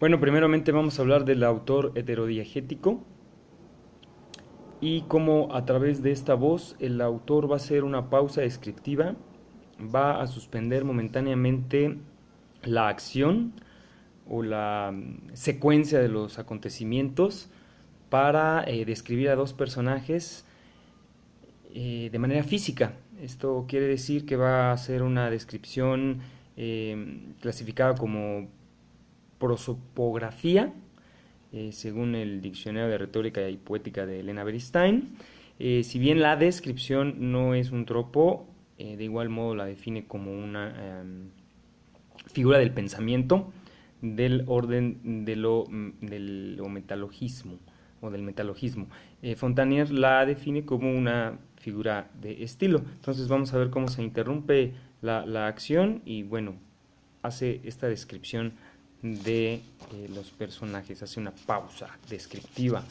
Bueno, primeramente vamos a hablar del autor heterodiegético y cómo a través de esta voz el autor va a hacer una pausa descriptiva, va a suspender momentáneamente la acción o la secuencia de los acontecimientos para describir a dos personajes de manera física. Esto quiere decir que va a ser una descripción clasificada como prosopografía, según el Diccionario de Retórica y Poética de Elena Beristain. Si bien la descripción no es un tropo, de igual modo la define como una figura del pensamiento del orden de lo metalogismo o del metalogismo. Fontanier la define como una figura de estilo. Entonces vamos a ver cómo se interrumpe la acción y bueno, hace esta descripción de los personajes, hace una pausa descriptiva.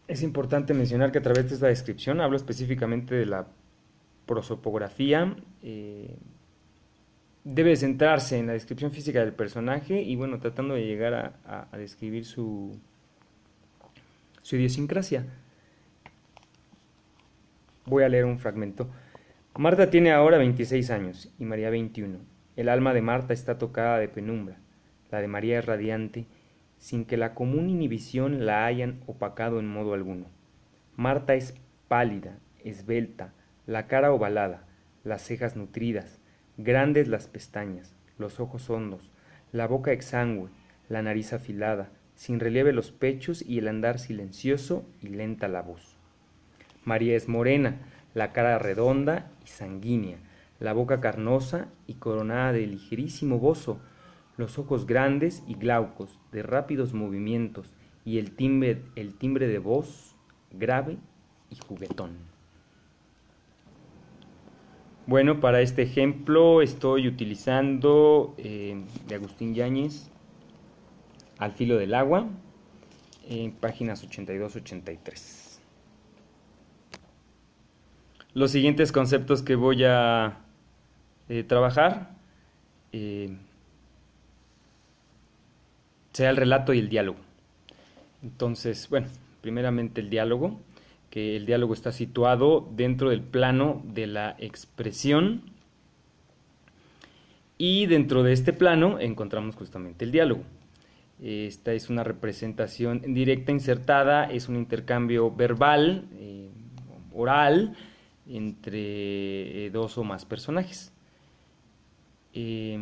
Es importante mencionar que a través de esta descripción hablo específicamente de la prosopografía. Debe centrarse en la descripción física del personaje y bueno, tratando de llegar a describir su idiosincrasia. Voy a leer un fragmento. Marta tiene ahora 26 años y María 21. El alma de Marta está tocada de penumbra, la de María es radiante, sin que la común inhibición la hayan opacado en modo alguno. Marta es pálida, esbelta, la cara ovalada, las cejas nutridas, grandes las pestañas, los ojos hondos, la boca exangüe, la nariz afilada, sin relieve los pechos y el andar silencioso y lenta la voz. María es morena, la cara redonda y sanguínea, la boca carnosa y coronada de ligerísimo bozo, los ojos grandes y glaucos, de rápidos movimientos, y el timbre de voz grave y juguetón. Bueno, para este ejemplo estoy utilizando de Agustín Yáñez, Al filo del agua, en páginas 82-83. Los siguientes conceptos que voy a trabajar será el relato y el diálogo. Entonces, bueno, primeramente el diálogo, que el diálogo está situado dentro del plano de la expresión y dentro de este plano encontramos justamente el diálogo. Esta es una representación directa insertada, es un intercambio verbal, oral, entre dos o más personajes. Es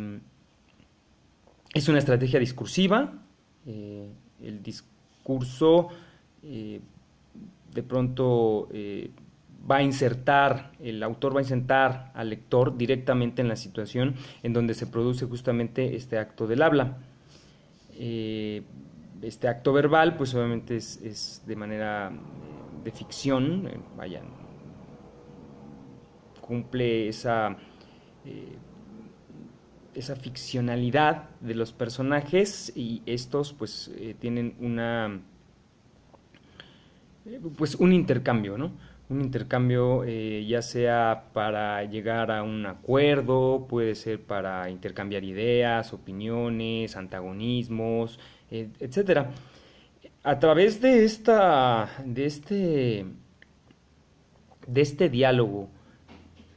una estrategia discursiva. El discurso de pronto va a insertar, el autor va a insertar al lector directamente en la situación en donde se produce justamente este acto del habla. Este acto verbal pues obviamente es de manera de ficción, cumple esa ficcionalidad de los personajes y estos pues tienen un intercambio, ¿no? Un intercambio ya sea para llegar a un acuerdo, puede ser para intercambiar ideas, opiniones, antagonismos, etcétera. A través de este diálogo,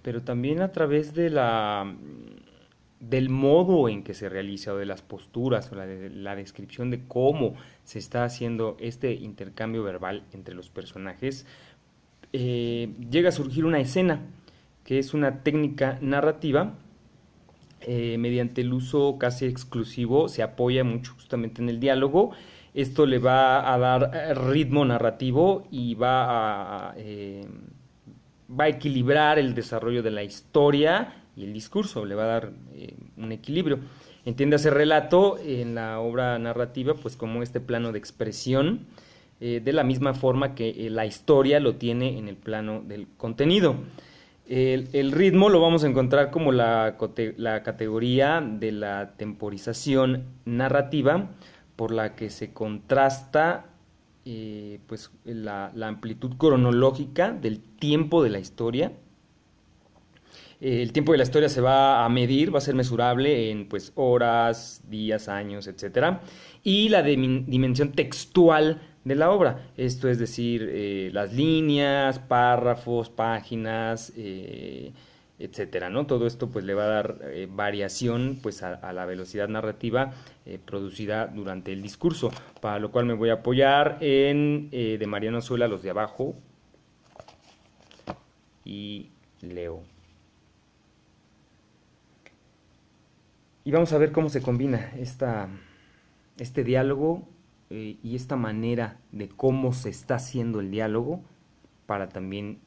pero también a través del modo en que se realiza o de las posturas o la descripción de cómo se está haciendo este intercambio verbal entre los personajes, llega a surgir una escena que es una técnica narrativa mediante el uso casi exclusivo, se apoya mucho justamente en el diálogo. Esto le va a dar ritmo narrativo y va a equilibrar el desarrollo de la historia y el discurso, le va a dar un equilibrio. Entiéndase relato en la obra narrativa pues como este plano de expresión, de la misma forma que la historia lo tiene en el plano del contenido. El ritmo lo vamos a encontrar como la categoría de la temporización narrativa, por la que se contrasta pues la amplitud cronológica del tiempo de la historia El tiempo de la historia se va a medir, va a ser mesurable en pues horas, días, años, etcétera. Y la dimensión textual de la obra, esto es decir, las líneas, párrafos, páginas, etcétera, ¿no? Todo esto pues le va a dar variación pues a la velocidad narrativa producida durante el discurso, para lo cual me voy a apoyar en de Mariano Azuela, Los de Abajo, y leo. Y vamos a ver cómo se combina este diálogo y esta manera de cómo se está haciendo el diálogo para también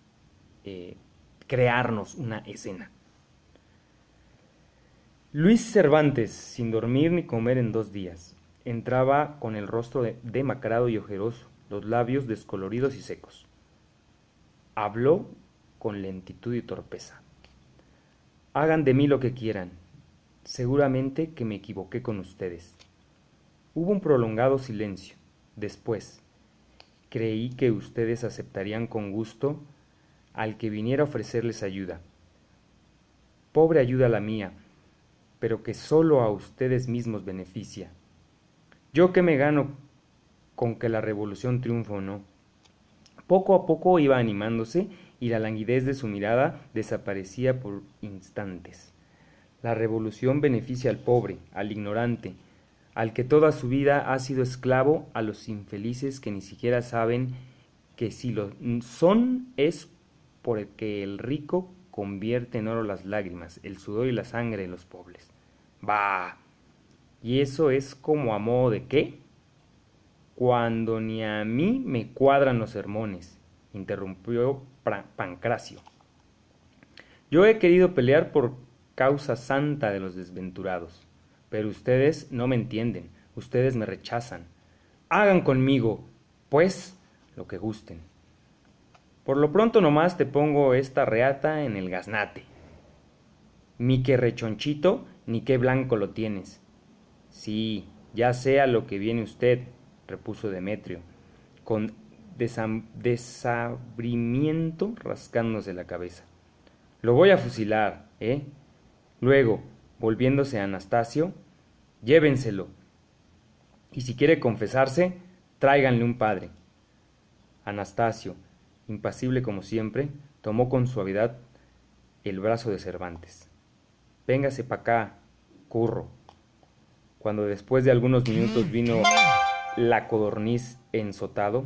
crearnos una escena. Luis Cervantes, sin dormir ni comer en 2 días, entraba con el rostro demacrado y ojeroso, los labios descoloridos y secos. Habló con lentitud y torpeza. Hagan de mí lo que quieran. Seguramente que me equivoqué con ustedes. Hubo un prolongado silencio. Después, creí que ustedes aceptarían con gusto al que viniera a ofrecerles ayuda. Pobre ayuda la mía, pero que solo a ustedes mismos beneficia. ¿Yo qué me gano con que la revolución triunfe o no? Poco a poco iba animándose y la languidez de su mirada desaparecía por instantes. La revolución beneficia al pobre, al ignorante, al que toda su vida ha sido esclavo, a los infelices que ni siquiera saben que si lo son es porque el rico convierte en oro las lágrimas, el sudor y la sangre de los pobres. ¡Bah! ¿Y eso es como a modo de qué? Cuando ni a mí me cuadran los sermones, interrumpió Pancracio. Yo he querido pelear por causa santa de los desventurados, pero ustedes no me entienden, ustedes me rechazan. Hagan conmigo, pues, lo que gusten. Por lo pronto nomás te pongo esta reata en el gaznate. Ni que rechonchito, ni qué blanco lo tienes. Sí, ya sé a lo que viene usted, repuso Demetrio, con desabrimiento rascándose la cabeza. Lo voy a fusilar, ¿eh? Luego, volviéndose a Anastasio, llévenselo. Y si quiere confesarse, tráiganle un padre. Anastasio, impasible como siempre, tomó con suavidad el brazo de Cervantes. Véngase pa' acá, curro. Cuando después de algunos minutos vino la codorniz ensotado,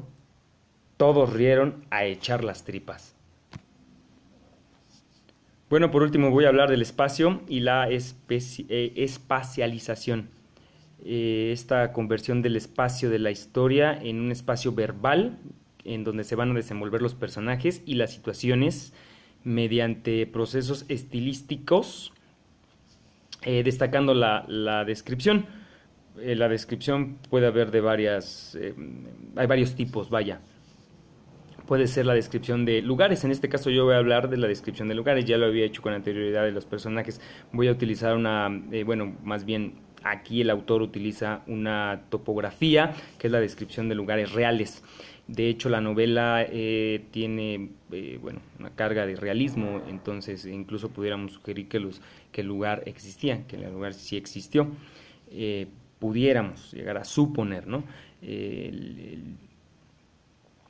todos rieron a echar las tripas. Bueno, por último voy a hablar del espacio y la espacialización. Esta conversión del espacio de la historia en un espacio verbal, en donde se van a desenvolver los personajes y las situaciones mediante procesos estilísticos, destacando la descripción. La descripción puede haber de varias, hay varios tipos, vaya. Puede ser la descripción de lugares, en este caso yo voy a hablar de la descripción de lugares, ya lo había hecho con anterioridad de los personajes. Voy a utilizar bueno, más bien aquí el autor utiliza una topografía, que es la descripción de lugares reales. De hecho, la novela tiene bueno, una carga de realismo, entonces incluso pudiéramos sugerir que el lugar existía, que el lugar sí existió. Pudiéramos llegar a suponer, ¿no?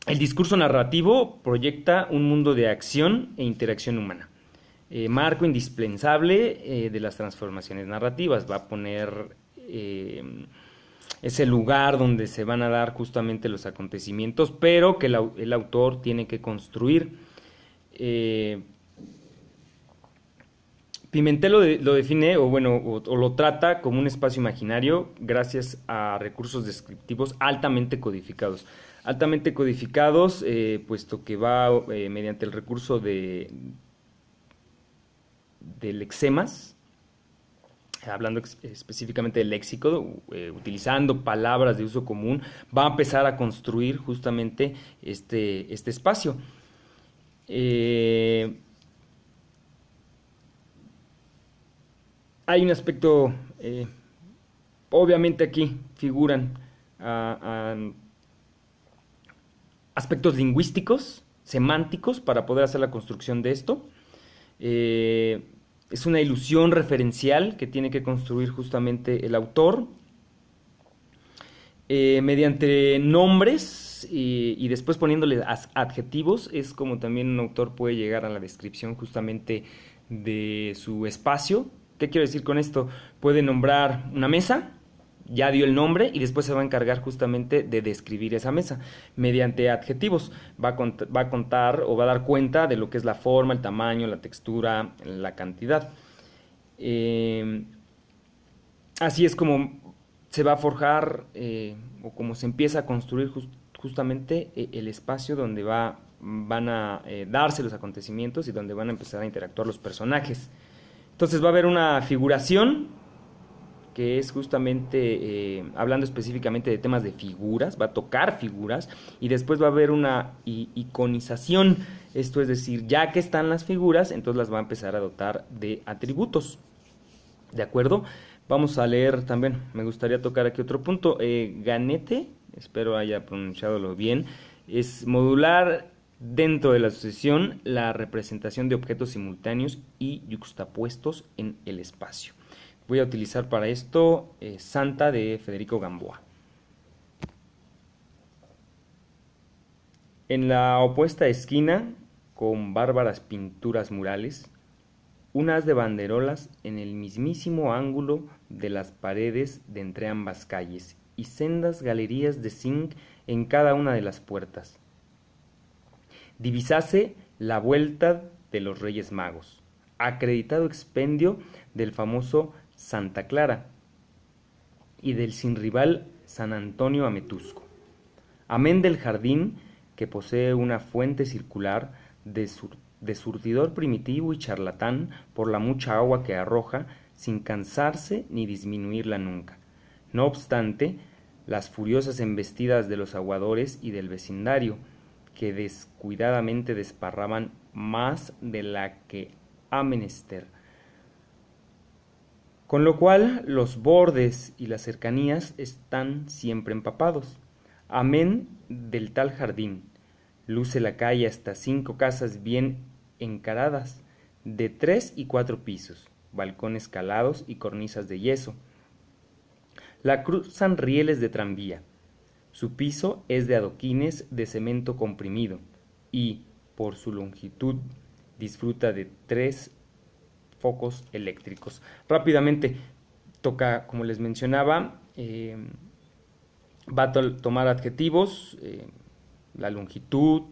El discurso narrativo proyecta un mundo de acción e interacción humana. Marco indispensable de las transformaciones narrativas. Va a poner ese lugar donde se van a dar justamente los acontecimientos, pero que el autor tiene que construir. Pimentel lo define o lo trata como un espacio imaginario gracias a recursos descriptivos altamente codificados. Altamente codificados, puesto que va mediante el recurso de lexemas, hablando específicamente del léxico, utilizando palabras de uso común, va a empezar a construir justamente este espacio. Hay un aspecto, obviamente aquí figuran aspectos lingüísticos, semánticos, para poder hacer la construcción de esto. Es una ilusión referencial que tiene que construir justamente el autor mediante nombres y después poniéndole adjetivos. Es como también un autor puede llegar a la descripción justamente de su espacio. ¿Qué quiero decir con esto? Puede nombrar una mesa, ya dio el nombre y después se va a encargar justamente de describir esa mesa mediante adjetivos. Va a contar o va a dar cuenta de lo que es la forma, el tamaño, la textura, la cantidad. Así es como se va a forjar o como se empieza a construir justamente el espacio donde van a darse los acontecimientos y donde van a empezar a interactuar los personajes. Entonces va a haber una figuración que es justamente hablando específicamente de temas de figuras, va a tocar figuras y después va a haber una iconización, esto es decir, ya que están las figuras, entonces las va a empezar a dotar de atributos, ¿de acuerdo? Vamos a leer también, me gustaría tocar aquí otro punto, ganete, espero haya pronunciado bien, es modular dentro de la sucesión la representación de objetos simultáneos y yuxtapuestos en el espacio. Voy a utilizar para esto Santa de Federico Gamboa. En la opuesta esquina, con bárbaras pinturas murales, un haz de banderolas en el mismísimo ángulo de las paredes de entre ambas calles y sendas galerías de zinc en cada una de las puertas. Divisase la vuelta de los Reyes Magos, acreditado expendio del famoso Santa Clara y del sin rival San Antonio Ametusco, amén del jardín que posee una fuente circular de surtidor primitivo y charlatán por la mucha agua que arroja sin cansarse ni disminuirla nunca. No obstante, las furiosas embestidas de los aguadores y del vecindario, que descuidadamente desparraban más de la que ha menester, con lo cual los bordes y las cercanías están siempre empapados. Amén del tal jardín, luce la calle hasta 5 casas bien encaradas, de 3 y 4 pisos, balcones calados y cornisas de yeso. La cruzan rieles de tranvía. Su piso es de adoquines de cemento comprimido y, por su longitud, disfruta de 3 focos eléctricos. Rápidamente toca, como les mencionaba, va a tomar adjetivos, la longitud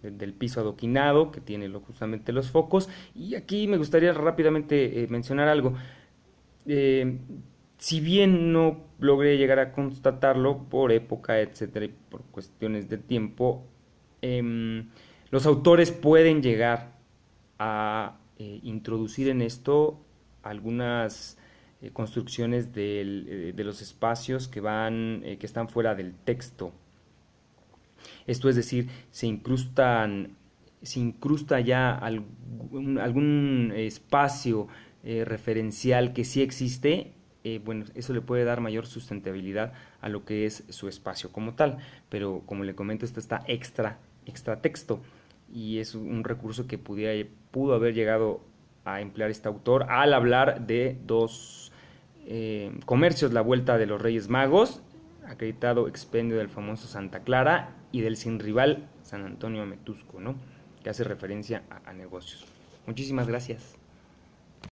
del piso adoquinado que tiene justamente los focos, y aquí me gustaría rápidamente mencionar algo. Si bien no logré llegar a constatarlo por época, etcétera, y por cuestiones de tiempo, los autores pueden llegar a introducir en esto algunas construcciones de los espacios que están fuera del texto. Esto es decir, se incrusta ya algún espacio referencial que sí existe. Bueno, eso le puede dar mayor sustentabilidad a lo que es su espacio como tal, pero como le comento, esto está extra texto, y es un recurso que pudo haber llegado a emplear este autor al hablar de 2 comercios, la vuelta de los Reyes Magos, acreditado expendio del famoso Santa Clara, y del sin rival San Antonio Ametusco, ¿no?, que hace referencia a negocios. Muchísimas gracias.